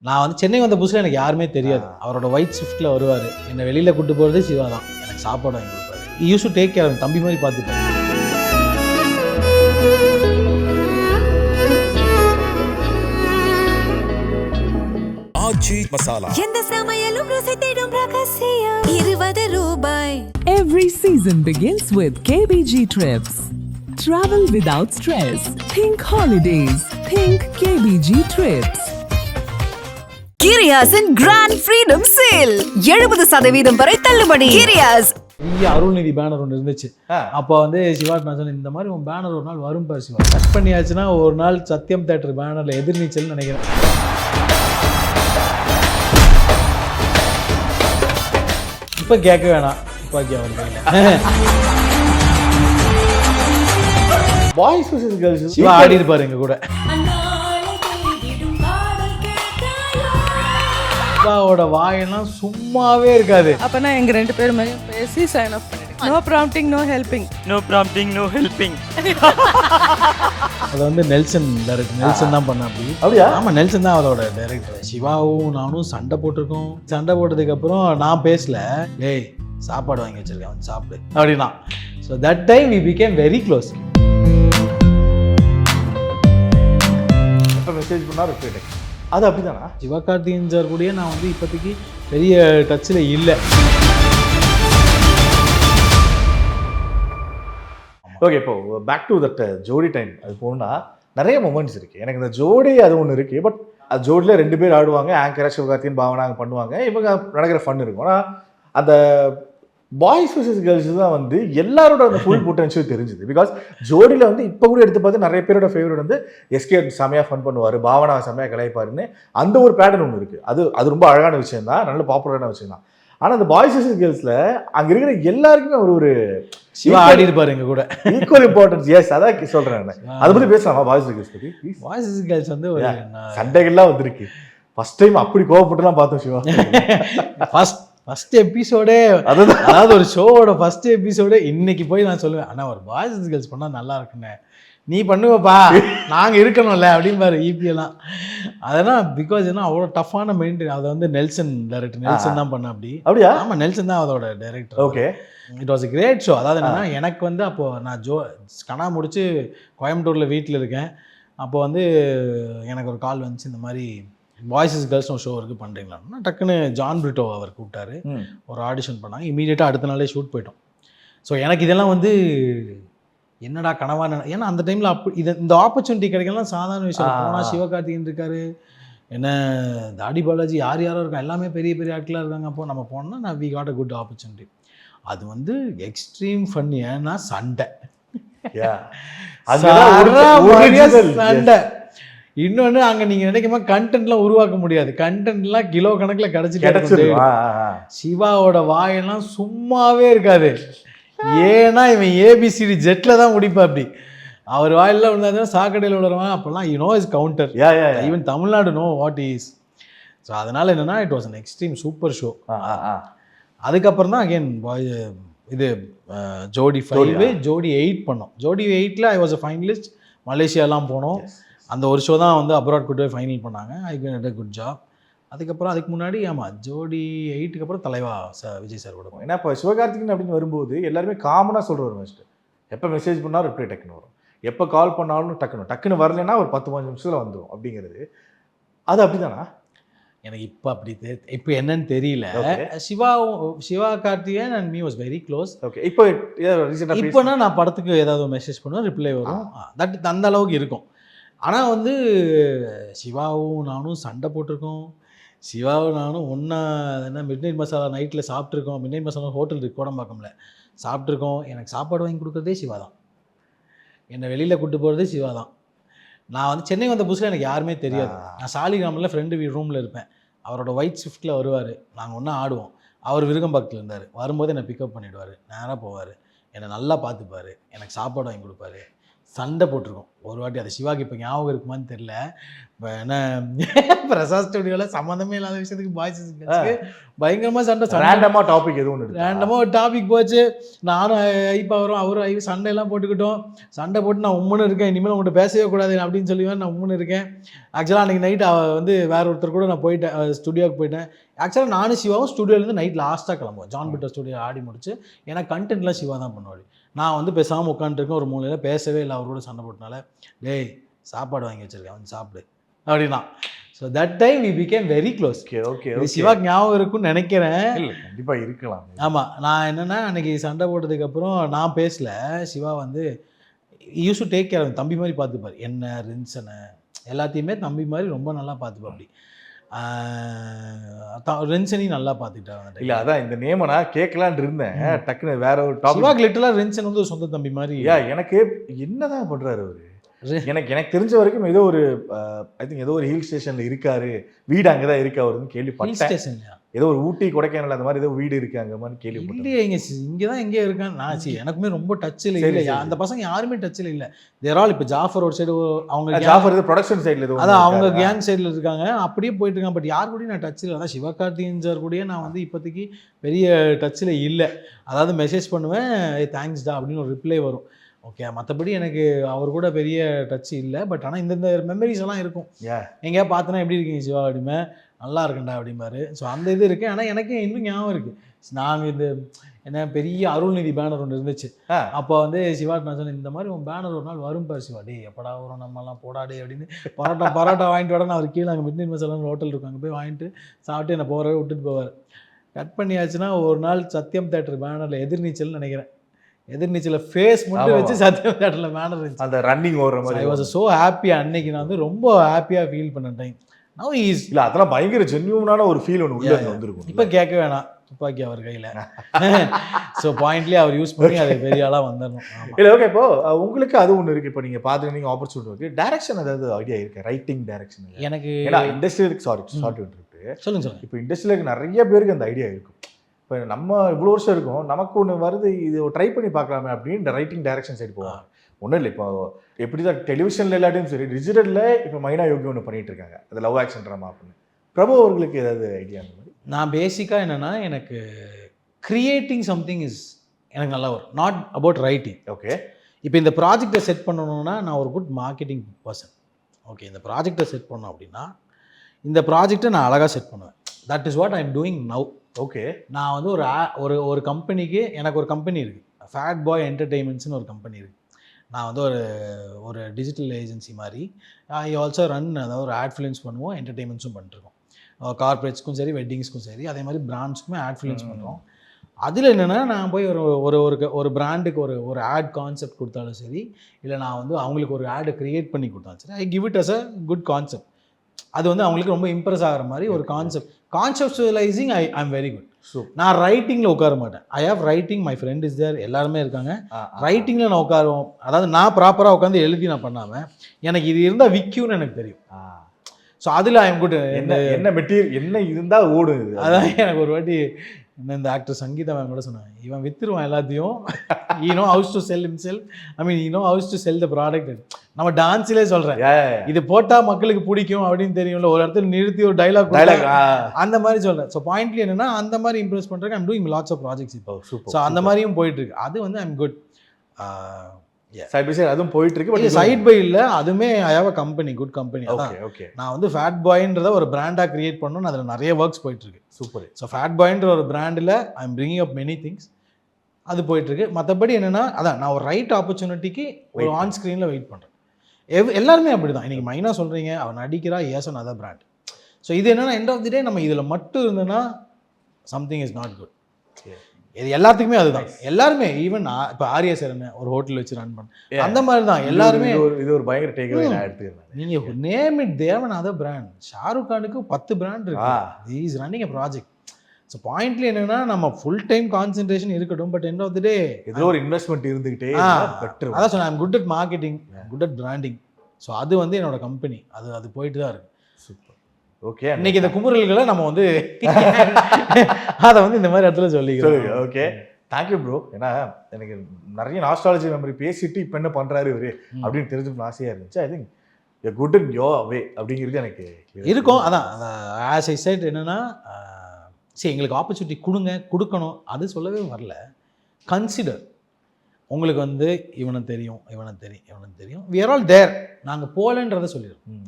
நான் வந்து சென்னை வந்த புதுசுல எனக்கு யாருமே தெரியாது. அவரோட ஒயிட் ஷிஃப்ட்ல வருவாரு. என்ன வெளியில கூட்டு போறதே சிவா தான். எனக்கு சாப்பாடு வாங்கி கொடுப்பாரு. He used to take care of தம்பி மாதிரி பார்த்துப்பாரு. ஆச்சி மசாலா எந்த சமையலும் ருசி தேடும் ரகசியம் 20 ரூபாய். Every season begins with KBG Trips. Travel without stress. Think holidays. Think KBG Trips. கிரியாஸின் கிராண்ட் ஃப்ரீடம் சேல் 70% வரை தள்ளுபடி. கிரியாஸ் பெரிய அருள்நிதி பேனர் ஒன்று இருந்துச்சு. அப்போ வந்து சிவா நான் சொன்னேன், இந்த மாதிரி உன் பேனர் ஒரு நாள் வரும் பாரு சிவா. கட் பண்ணியாச்சுன்னா ஒரு நாள் சத்யம் தேட்டர் பேனர்ல எதிர்நீச்சல்னு நினைக்கிறேன். இப்போ கேட்க வேணாம், துப்பாக்கி அவன் கையில். பாய்ஸ் vs கேர்ள்ஸ் சிவா ஆடி இருப்பாரு எங்க கூட. சிவாவோட வாயெல்லாம் சும்மாவே இருக்காது. அப்பனா எங்க ரெண்டு பேர் மாதிரியும் பேசி சைன் ஆஃப் பண்ணிடுங்க. No prompting, no helping. No prompting, no helping. அது வந்து நெல்சன் டைரக்டர், நெல்சன் தான் பண்ண. அப்படி அப்படியா? ஆமா, நெல்சன் தான் அதோட டைரக்டர். சிவாவும் நானும் சண்டை போட்டிருக்கோம். சண்டை போட்டதுக்கு அப்புறம் நான் பேசல, ஏய் சாப்பாடு வாங்கி வச்சிருக்கேன் வந்து சாப்பிடு அப்படின்னா. So that time we became very close. எப்போ மெசேஜ் பண்ணா ரிப்ளை. அது அப்படிதானா? சிவகார்த்திகேயன் சார் கூடயே நான் வந்து இப்போதைக்கு பெரிய டச்சில் இல்லை. ஓகே, இப்போ பேக் டு தட் ஜோடி டைம் அது போனா நிறைய மொமெண்ட்ஸ் இருக்குது. எனக்கு இந்த ஜோடி அது ஒன்று இருக்குது. பட் அது ஜோடியில் 2 பேர் ஆடுவாங்க. ஆங்கரா சிவகார்த்திகேயன் பாவனா அங்கே பண்ணுவாங்க. இவங்க நடக்கிற ஃபன் இருக்கும். ஆனால் அந்த பாய்ஸ் vs கேர்ள்ஸ் தான் வந்து எல்லாரோட அந்த ஃபுல் பொட்டன்ஷியல் தெரிஞ்சுது. பிகாஸ் ஜோடியில் வந்து இப்போ கூட எடுத்து பார்த்து நிறைய பேரோட ஃபேவரட் வந்து எஸ்கே செமையாக ஃபன் பண்ணுவார், பாவனா செமையாக கலாய்ப்பாருன்னு அந்த ஒரு பேட்டர்ன் ஒன்று இருக்குது. அது ரொம்ப அழகான விஷயம் தான், நல்ல பாப்புலரான விஷயம் தான். ஆனால் அந்த பாய்ஸ் vs கேர்ள்ஸில் அங்கே இருக்கிற எல்லாருக்குமே ஒரு சிவா ஆடி இருப்பாரு எங்க கூட. Equal importance. எஸ், அதான் சொல்கிறேன். அதை பற்றி பேசலாமா பாய்ஸ் கேர்ள்ஸ் பற்றி? பாய்ஸ் கேர்ள்ஸ் வந்து ஒரு சண்டைகள்லாம் வந்திருக்கு. ஃபர்ஸ்ட் டைம் அப்படி கோவப்பட்டுலாம் பார்த்தோம் சிவா. ஃபர்ஸ்ட் எபிசோடே அதுதான். அதாவது ஒரு ஷோவோட ஃபர்ஸ்ட் எபிசோடே இன்னைக்கு போய் நான் சொல்லுவேன், அண்ணா ஒரு பாய்ஸ் கேர்ள்ஸ் பண்ணால் நல்லா இருக்குண்ணே, நீ பண்ணுவப்பா நாங்கள் இருக்கணும்ல அப்படின்னு பாரு ஈபிஎல்லாம். அதெல்லாம் பிகாஸ் ஏன்னா அவ்வளோ டஃப்பான மெயின்டைன். அதை வந்து நெல்சன் டைரக்டர் நெல்சன் தான் பண்ண. அப்படியா? ஆமாம், நெல்சன் தான் அதோட director. Okay, it was a great show. அதாவது என்னன்னா, எனக்கு வந்து அப்போது நான் கனா முடிச்சு கோயம்புத்தூரில் வீட்டில் இருக்கேன். அப்போ வந்து எனக்கு ஒரு கால் வந்துச்சு, இந்த மாதிரி பாய்ஸ் vs கேர்ள்ஸ் ஒரு ஷோ இருக்குது பண்ணுறீங்களான்னா. டக்குன்னு ஜான் பிரிட்டோ அவர் கூப்பிட்டாரு, ஒரு ஆடிஷன் பண்ணாங்க. இமீடியட்டாக அடுத்த நாளே ஷூட் போயிட்டோம். ஸோ எனக்கு இதெல்லாம் வந்து என்னடா கனவா, ஏன்னா அந்த டைமில் இந்த ஆப்பர்ச்சுனிட்டி கிடைக்கலாம் சாதாரண விஷயம். போனால் சிவகார்த்திகேயன் இருக்காரு, என்ன தாடி பாலாஜி, யார் யாரோ இருக்கா, எல்லாமே பெரிய பெரிய ஆட்களாக இருக்காங்க. அப்போ நம்ம போனோம்னா நான் we got a good opportunity. அது வந்து எக்ஸ்ட்ரீம் ஃபன். ஏன்னா சண்டை சண்டை. இன்னொன்று, அங்கே நீங்கள் நினைக்குமா கண்டென்ட்லாம் உருவாக்க முடியாது. கண்டென்ட்லாம் கிலோ கணக்கில் கிடச்சிட்டு சிவாவோட வாயெல்லாம் சும்மாவே இருக்காது. ஏன்னா இவன் ஏபிசிடி ஜெட்டில் தான் முடிப்பா. அப்படி அவர் வாயிலாம் விழுந்தாச்சுன்னா சாக்கடையில் விழுறவன். அப்போல்லாம் you know is counter. Even Tamil Nadu know what is. So அதனால் என்னென்னா it was an extreme super show. அதுக்கப்புறம் தான் அகெயின் இது ஜோடி 5 ஜோடி 8 பண்ணோம். ஜோடி 8ல் ஐ வாஸ் அ ஃபைனலிஸ்ட். மலேசியாலாம் போனோம். அந்த ஒரு ஷோ தான் வந்து அப்ராட் கூட்டு போய் ஃபைனல் பண்ணாங்க. ஐ கேட் அ குட் ஜாப். அதுக்கப்புறம் அதுக்கு முன்னாடி ஆமாம் ஜோடி 8க்கு அப்புறம் தலைவா விஜய் சார் கூட. ஏன்னா இப்போ சிவகார்த்திகேயன் அப்படின்னு வரும்போது எல்லாருமே காமனாக சொல்கிற ஒரு ஃபஸ்ட்டு, எப்போ மெசேஜ் பண்ணாலும் ரிப்ளை டக்குன்னு வரும், எப்போ கால் பண்ணாலும் டக்குன்னு வரலைன்னா ஒரு 10-15 நிமிஷத்தில் வந்துடும் அப்படிங்கிறது. அது அப்படி தானா? எனக்கு இப்போ அப்படி இப்போ என்னன்னு தெரியல. Siva Karthikeyan and me was very close. Okay, இப்போனா நான் படத்துக்கு ஏதாவது மெசேஜ் பண்ணுவேன், ரிப்ளை வரும். தட் அந்த அளவுக்கு இருக்கும். ஆனால் வந்து சிவாவும் நானும் சண்டை போட்டிருக்கோம். சிவாவும் நானும் ஒன்றா என்ன மிட் நைட் மசாலா நைட்டில் சாப்பிட்ருக்கோம். மிட் நைட் மசாலா ஹோட்டல் இருக்குது கோடம்பாக்கம்ல, சாப்பிட்ருக்கோம். எனக்கு சாப்பாடு வாங்கி கொடுக்குறதே சிவா தான். என்னை வெளியில் கூப்பிட்டு போகிறதே சிவா தான். நான் வந்து சென்னை வந்த புதுசில் எனக்கு யாருமே தெரியாது. நான் சாலிகிராமில் ஃப்ரெண்டு ரூமில் இருப்பேன். அவரோட ஒயிட் ஷிஃப்ட்டில் வருவார். நாங்கள் ஒன்றா ஆடுவோம். அவர் விருகம்பாக்கத்தில் இருந்தார். வரும்போது என்னை பிக்கப் பண்ணிவிடுவார், நேராக போவார், என்னை நல்லா பார்த்துப்பார், எனக்கு சாப்பாடு வாங்கி கொடுப்பாரு. சண்டை போட்டிருக்கோம் ஒரு வாட்டி. அது சிவாக்கு இப்போ ஞாபகம் இருக்குமான்னு தெரியல. இப்போ என்ன பிரசாத் ஸ்டுடியோவில் சம்மந்தமே இல்லாத விஷயத்துக்கு பாய்ஸ் பயங்கரமாக சண்டை ரேண்டமாக டாபிக் எதுவும் ஒன்று ரேண்டமாக ஒரு டாபிக் போச்சு. நானும் ஐப்பா வரும் அவரும் ஐவி சண்டையெல்லாம் போட்டுக்கிட்டோம். சண்டை போட்டு நான் உம்முன்னு இருக்கேன், இனிமேல் உங்கள்கிட்ட பேசவே கூடாது அப்படின்னு சொல்லுவேன். நான் உம்முன்னு இருக்கேன். ஆக்சுவலாக அன்றைக்கி நைட் வந்து வேற ஒருத்தர் கூட நான் போயிட்டேன், ஸ்டுடியோவுக்கு போயிட்டேன். ஆக்சுவலாக நானும் சிவாவும் ஸ்டுடியோலேருந்து நைட் லாஸ்ட்டாக கிளம்புவோம். ஜான் பீட்டர் ஸ்டுடியோ ஆடி முடிச்சு. ஏன்னா கண்டென்ட்லாம் சிவா தான் பண்ணுவாள். நான் வந்து பேசாமல் உட்காந்துருக்கேன் ஒரு மூலையில், பேசவே இல்லை. அவரோட சண்டை போட்டனால டேய் சாப்பாடு வாங்கி வச்சிருக்கேன் வந்து சாப்பிடு அப்படின்னா. So that time we became very close. Okay சிவாக்கு ஞாபகம் இருக்குன்னு நினைக்கிறேன். கண்டிப்பாக இருக்கலாம். ஆமாம், நான் என்னென்னா அன்றைக்கி சண்டை போட்டதுக்கப்புறம் நான் பேசல. சிவா வந்து யூஸ் டு டேக் கேர், தம்பி மாதிரி பார்த்துப்பார். என்ன ரின்சனை எல்லாத்தையுமே தம்பி மாதிரி ரொம்ப நல்லா பார்த்துப்பா. அப்படி ரென்சனையும் நல்லா பார்த்துக்கிட்டேன். இல்லை அதான் இந்த நேமை நான் கேட்கலான் இருந்தேன், டக்குன்னு வேற ஒரு டாபிக். சிவாக்கு லிட்டலாக ரென்சன் வந்து ஒரு சொந்த தம்பி மாதிரி. எனக்கு என்னதான் பண்ணுறாரு அவரு? எனக்கு தெரிஞ்ச வரைக்கும் ஏதோ ஒரு ஐ திங்க் ஏதோ ஒரு ஹில் ஸ்டேஷன்ல இருக்காரு, வீடு அங்கதான் இருக்கு அவருன்னு கேள்விப்பட்டேன். ஏதோ ஒரு ஊட்டி கொடைக்கானல் அந்த மாதிரி ஏதோ வீடு இருக்கு அங்க மாதிரி கேள்விப்பட்டேன். இங்கதான் எங்கே இருக்கான்னு நான் எனக்குமே ரொம்ப டச்சில் இல்லை. அந்த பசங்க யாருமே டச்சில் இல்லை. தேரால் இப்போ ஜாஃபர் ஒரு சைடு, அவங்க ஜாஃபர் ப்ரொடக்ஷன் சைடில் அதான் அவங்க கேங் சைடில் இருக்காங்க, அப்படியே போயிட்டு இருக்காங்க. பட் யார் கூடயும் நான் டச்சில் இல்லை. சிவகார்த்திகேயன் சார் கூடயே நான் வந்து இப்போதைக்கு பெரிய டச்சில் இல்லை. அதாவது மெசேஜ் பண்ணுவேன், தேங்க்ஸ்டா அப்படின்னு ஒரு ரிப்ளை வரும். ஓகே, மற்றபடி எனக்கு அவர் கூட பெரிய டச் இல்லை. பட் ஆனால் இந்த மெமரிஸ் எல்லாம் இருக்கும். எங்கேயா பார்த்தனா எப்படி இருக்கீங்க சிவா அப்படிமே, நல்லா இருக்கண்டா அப்படிம்பாரு. ஸோ அந்த இது இருக்குது. ஆனால் எனக்கு இன்னும் ஞாபகம் இருக்குது. நாங்கள் இந்த என்ன பெரிய அருள்நிதி பேனர் ஒன்று இருந்துச்சு. அப்போ வந்து சிவாட் நான் சொன்னேன், இந்த மாதிரி உன் பேனர் ஒரு நாள் வரும் பாரு சிவா, டே எப்படா வரும் நம்மலாம் போடாடே அப்படின்னு. பரோட்டா வாங்கிட்டு வாடா, நான் அவர் கீழே அங்கே மிட்நைட் மசாலான்னு ஹோட்டல் இருக்கும், அங்கே போய் வாங்கிட்டு சாப்பிட்டு என்னை போகிறவே விட்டுட்டு போவார். கட் பண்ணியாச்சுன்னா ஒரு நாள் சத்யம் தேட்டர் பேனரில் எதிர்நீச்சல்னு நினைக்கிறேன், எதிர்நீச்சல ஃபேஸ் மட்டும் வச்சு சத்யம் தேட்டரில் பேனர் இருந்துச்சு. அந்த ரன்னிங் ஓடுற மாதிரி. I was so happy. அன்னைக்கு நான் வந்து ரொம்ப ஹாப்பியாக ஃபீல் பண்ண டைம். நவ் இஸ் இல்லை அதெல்லாம் பயங்கர ஜென்யூனான ஒரு ஃபீல் ஒன்று உள்ள வந்துருக்கும். இப்போ கேட்க வேணாம், துப்பாக்கி அவர் கையில். ஸோ பாயிண்ட்லேயே அவர் யூஸ் பண்ணி அது பெரிய ஆளாக வந்துடணும். இல்லை ஓகே, இப்போ உங்களுக்கு அது ஒன்று இருக்குது. இப்போ நீங்கள் பார்த்து நீங்கள் ஆப்பர்ச்சுனிட்டி இருக்குது. டைரக்ஷன் ஏதாவது ஐடியா இருக்குது? ரைட்டிங் டைரக்ஷன் எனக்கு ஏன்னா இண்டஸ்ட்ரியலுக்கு ஷார்ட் விட்டுருக்கு. சொல்லுங்க. இப்போ இண்டஸ்ட்ரியிலுக்கு நிறைய பேருக்கு அந்த ஐடியா இருக்கும். இப்போ நம்ம இவ்வளோ வருஷம் இருக்கும், நமக்கு ஒன்று வருது, இது ட்ரை பண்ணி பார்க்கலாமே அப்படின்னு ரைட்டிங் டைரக்ஷன் சைடு போவாங்க. ஒன்றும் இல்லை, இப்போ எப்படி தான் டெலிவிஷனில் இல்லாட்டியும் சரி, டிஜிட்டலில் இப்போ மைனா யோகி ஒன்று பண்ணிகிட்டு இருக்காங்க, அது லவ் ஆக்ஷன் ட்ராமா அப்படின்னு. பிரபு அவர்களுக்கு ஏதாவது ஐடியா? அந்த மாதிரி நான் பேசிக்காக என்னென்னா, எனக்கு கிரியேட்டிங் சம்திங் இஸ் எனக்கு நல்லா வரும், நாட் அபவுட் ரைட்டிங். ஓகே, இப்போ இந்த ப்ராஜெக்டை செட் பண்ணணுன்னா நான் ஒரு குட் மார்க்கெட்டிங் பர்சன். ஓகே, இந்த ப்ராஜெக்டை செட் பண்ணோம் அப்படின்னா இந்த ப்ராஜெக்டை நான் அழகாக செட் பண்ணுவேன். That is what I am doing now. Okay, நான் வந்து ஒரு கம்பெனிக்கு, எனக்கு ஒரு கம்பெனி இருக்குது, ஃபேட் பாய் என்டர்டெயின்மெண்ட்ஸ்னு ஒரு கம்பெனி இருக்குது. நான் வந்து ஒரு டிஜிட்டல் ஏஜென்சி மாதிரி. ஐ ஆல்சோ ரன், அதாவது ஒரு ஆட் ஃபிலிம்ஸ் பண்ணுவோம், என்டர்டெயின்மெண்ட்ஸும் பண்ணிட்டுருக்கோம். கார்பரேட்ஸ்க்கும் சரி, வெட்டிங்ஸ்க்கும் சரி, அதே மாதிரி பிராண்ட்ஸ்க்குமே ஆட் ஃபிலிம்ஸ் பண்ணுறோம். அதில் என்னென்னா, நான் போய் ஒரு பிராண்டுக்கு ஒரு ஆட் கான்செப்ட் கொடுத்தாலும் சரி, இல்லை நான் வந்து அவங்களுக்கு ஒரு ஆடை க்ரியேட் பண்ணி கொடுத்தாலும் சரி, I give it as a good concept. அது வந்து அவங்களுக்கு ரொம்ப இம்ப்ரெஸ் ஆகிற மாதிரி ஒரு கான்செப்டுவலைசிங் ஐ ஆம் வெரி குட். ஸோ நான் ரைட்டிங்கில் உட்கார மாட்டேன். I have writing, my friend is there, எல்லாருமே இருக்காங்க. ரைட்டிங்கில் நான் உட்காருவோம். அதாவது நான் ப்ராப்பராக உட்காந்து எழுதி நான் பண்ணாமல் எனக்கு இது இருந்தால் விற்கும்னு எனக்கு தெரியும். ஸோ அதில் ஐ எம் குட். என்ன மெட்டீரியல் என்ன இருந்தால் ஓடுது. அதான் எனக்கு ஒரு வாட்டி இந்த ஆக்டர் சங்கீதா மேம் கூட சொன்னாங்க, இவன் வித்துருவான் எல்லாத்தையும், he knows how to sell himself, I mean he knows how to sell the product. நம்ம டான்ஸ்லேயே சொல்கிறேன், இது போட்டால் மக்களுக்கு பிடிக்கும் அப்படின்னு தெரியும்ல, ஒரு இடத்துல நிறுத்தி ஒரு டைலாக் அந்த மாதிரி சொல்கிறேன். ஸோ பாயிண்ட்லி என்னன்னா, அந்த மாதிரி இம்ப்ரெஸ் பண்ணுறேன். I'm doing lots of projects இப்போ. ஸோ அந்த மாதிரியும் போயிட்டு இருக்கு. அது வந்து I'm good. Side by side அதுவும் போயிட்டு இருக்கு. பட் சைட் பை இல்லை, அதுவுமே I have a company, good company. Okay, நான் வந்து ஃபேட் பாய்ன்றத ஒரு பிராண்டாக கிரியேட் பண்ணணும், அதில் நிறைய ஒர்க்ஸ் போயிட்டு இருக்கு. சூப்பர். ஸோ ஃபேட் பாய்ன்ற ஒரு பிராண்டில் I am bringing up many things, அது போயிட்டு இருக்கு. மற்றபடி என்னன்னா, அதான் நான் ஒரு ரைட் ஆப்பர்ச்சுனிட்டிக்கு ஒரு ஆன் ஸ்க்ரீனில் வெயிட் பண்ணுறேன். எல்லாருமே அப்படி தான். இன்றைக்கி மைனாக சொல்கிறீங்க, அவன் நடிக்கிறா, as another brand. So இது என்னென்னா, எண்ட் ஆஃப் தி டே நம்ம இதில் மட்டும் இருந்தோன்னா சம்திங் இஸ் நாட் குட். இது எல்லாத்துக்குமே அதுதான். எல்லாருமே ஈவன் இப்போ ஆர்யா சரண் ஒரு ஹோட்டல் வச்சு ரன் பண்ண அந்த மாதிரி தான் எல்லாருமே. இது ஒரு பயங்கர டேக்அவே நான் எடுத்துக்கிறேன். நீங்கள் நேம் இட் தேவன் அதர் பிராண்ட். ஷாருக் கானுக்கு 10 பிராண்ட் இருக்கு. He is running a project. So பாயிண்ட்ல என்னன்னா, நம்ம ஃபுல் டைம் கான்சென்ட்ரேஷன் இருக்கட்டும், பட் எண்ட் ஆஃப் தி டே ஏதோ ஒரு இன்வெஸ்ட்மெண்ட் இருந்துகிட்டே பெட்டர். அதான் சொன்னேன், I'm good at marketing, good at branding. So அது வந்து என்னோட கம்பெனி, அது போயிட்டு தான் இருக்கு. சூப்பர். ஓகே, இன்னைக்கு இந்த குமுறல்களை நம்ம வந்து அதை வந்து இந்த மாதிரி இடத்துல சொல்லிக்கிறோம். Okay, thank you bro. ஏன்னா எனக்கு நிறைய நாஸ்டாலஜி மெமரி பேசிட்டு இப்போ என்ன பண்ணுறாரு இவரு அப்படின்னு தெரிஞ்சுக்கணும் ஆசையாக இருந்துச்சு. ஐ திங்க் குட் இன் யோ வே அப்படிங்கிறது எனக்கு இருக்கும். அதான் ஆஸ் ஐ சைட் என்னென்னா, சரி எங்களுக்கு ஆப்பர்ச்சுனிட்டி கொடுக்கணும் அது சொல்லவே வரல. கன்சிடர் உங்களுக்கு வந்து இவனை தெரியும் we are all there. நாங்கள் போகலன்றதை சொல்லிடுறோம்.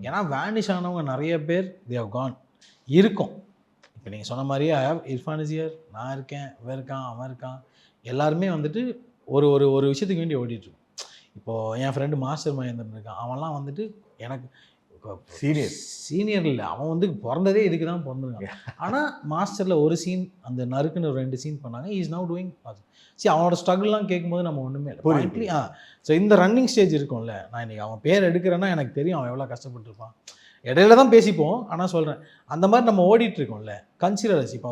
ஏன்னா வேனிஷ் ஆனவங்க நிறைய பேர் they have gone இருக்கும். இப்போ நீங்கள் சொன்ன மாதிரியே இர்ஃபான் இஸ் ஹியர், நான் இருக்கேன், அவன் இருக்கான், எல்லாருமே வந்துட்டு ஒரு ஒரு ஒரு விஷயத்துக்கு வேண்டி ஓடிட்டுருக்கோம். இப்போது என் ஃப்ரெண்டு மாஸ்டர் மகேந்திரன் இருக்கான், அவன்லாம் வந்துட்டு எனக்கு சீனியர் இல்லை, அவன் வந்து பிறந்ததே இதுக்கு தான் பிறந்திருக்கான். ஆனால் மாஸ்டரில் ஒரு சீன் அந்த நறுக்குன்னு 2 சீன் பண்ணாங்க. Is now doing. சரி அவனோட ஸ்ட்ரகிள்லாம் கேட்கும்போது நம்ம ஒன்றுமே இல்லை. ஸோ இந்த ரன்னிங் ஸ்டேஜ் இருக்கும்ல, நான் இன்றைக்கி அவன் பேர் எடுக்கிறேன்னா எனக்கு தெரியும் அவன் எவ்வளோ கஷ்டப்பட்டுருப்பான். இடையில தான் பேசிப்போம், ஆனால் சொல்கிறேன் அந்த மாதிரி நம்ம ஓடிட்டுருக்கோம்ல. கன்சிடர்ஸ் இப்போ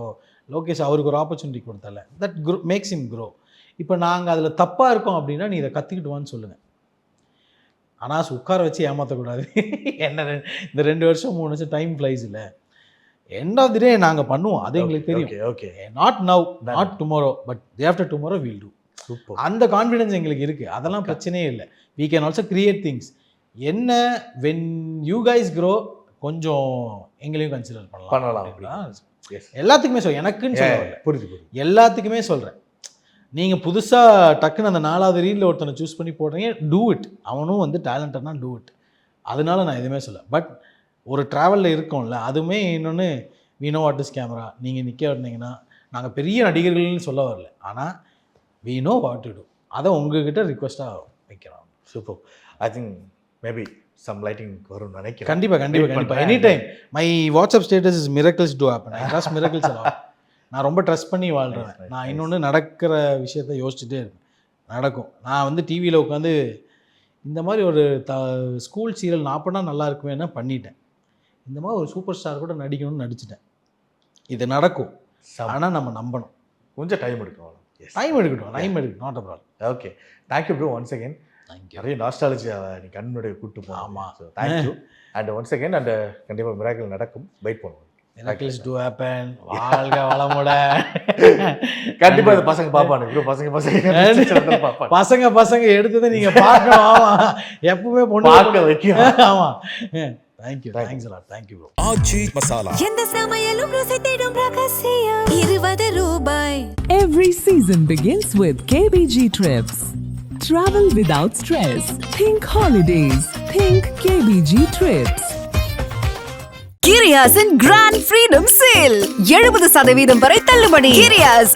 லோகேஷ் அவருக்கு ஒரு ஆப்பர்ச்சுனிட்டி கொடுத்தால, தட் மேக்ஸ் ஹிம் க்ரோ. இப்போ நாங்கள் அதில் தப்பாக இருக்கோம் அப்படின்னா நீ இதை கற்றுக்கிட்டு வான்னு சொல்லுங்கள். ஆனால் உட்கார வச்சு ஏமாற்றக்கூடாது. என்ன இந்த 2 வருஷம் 3 வருஷம் டைம் ஃப்ளைஸ் இல்லை. எண்ட் ஆஃப் தி டே நாங்கள் பண்ணுவோம், அது எங்களுக்கு தெரியும். Okay not now, not tomorrow, but day after tomorrow will do. Super. அந்த கான்ஃபிடன்ஸ் எங்களுக்கு இருக்குது, அதெல்லாம் பிரச்சனையே இல்லை. we can also create things. என்ன when you guys grow கொஞ்சம் எங்களையும் கன்சிடர் பண்ணலாம். எல்லாத்துக்குமே சொல்ல, எனக்குன்னு சொல்ல, புரியுது, எல்லாத்துக்குமே சொல்கிறேன். நீங்கள் புதுசாக டக்குன்னு அந்த 4வது ரீலில் ஒருத்தனை சூஸ் பண்ணி போடுறீங்க, டூ இட். அவனும் வந்து டேலண்டட்னா டூ இட். அதனால நான் எதுவுமே சொல்ல. பட் ஒரு ட்ராவலில் இருக்கோம்ல, அதுவுமே இன்னொன்று we know what is camera. நீங்கள் நிற்க விட்டீங்கன்னா நாங்கள் பெரிய நடிகர்கள்னு சொல்ல வரல, ஆனால் we know what to do. அதை உங்ககிட்ட ரிக்வெஸ்ட்டாக வைக்கிறோம். Super. I think maybe some lighting வரும்னு நினைக்கிறேன். கண்டிப்பாக any time. My WhatsApp status is miracles to happen. I trust miracles எல்லாம். நான் ரொம்ப ட்ரஸ்ட் பண்ணி வாழ்கிறேன். நான் இன்னொன்று நடக்கிற விஷயத்த யோசிச்சுட்டே இருக்கேன், நடக்கும். நான் வந்து டிவியில் உட்காந்து இந்த மாதிரி ஒரு ஸ்கூல் சீரியல் நான் பண்ணால் நல்லா இருக்குமேனா பண்ணிட்டேன். இந்த மாதிரி ஒரு சூப்பர் ஸ்டார் கூட நடிக்கணும்னு நடிச்சிட்டேன். இது நடக்கும், ஆனால் நம்ம நம்பணும். கொஞ்சம் டைம் எடுக்கணும். டைம் எடுக்கட்டும், not a problem. Okay, thank you bro. Once again நிறைய நாஸ்டாலஜி நீ கண்ணுடைய கூட்டு போகணும். ஆமாம், தேங்க்யூ. அண்ட் ஒன்ஸ் அகேன் அண்ட் கண்டிப்பாக மிராக்கிள் நடக்கும், வெயிட் பண்ணுவோம். Miracles to happen. வாழ்க வளமுட. கண்டிப்பா இது பசங்க பாப்பானுங்க. பசங்க எடுத்ததை நீங்க பார்க்கணும். ஆமா, எப்பவுமே பொண்ணு பார்க்க வைக்கும். ஆமா. Thank you, thanks a lot. Thank you bro. Aachi Masala. எந்த சமையலும் ருசி தேடும் ரகசியம் 20 ரூபாய். Every season begins with KBG Trips. Travel without stress. Think holidays. Think KBG Trips. கிரியாஸின் கிராண்ட் ஃப்ரீடம் சேல் 70% வரை தள்ளுபடி. கிரியாஸ்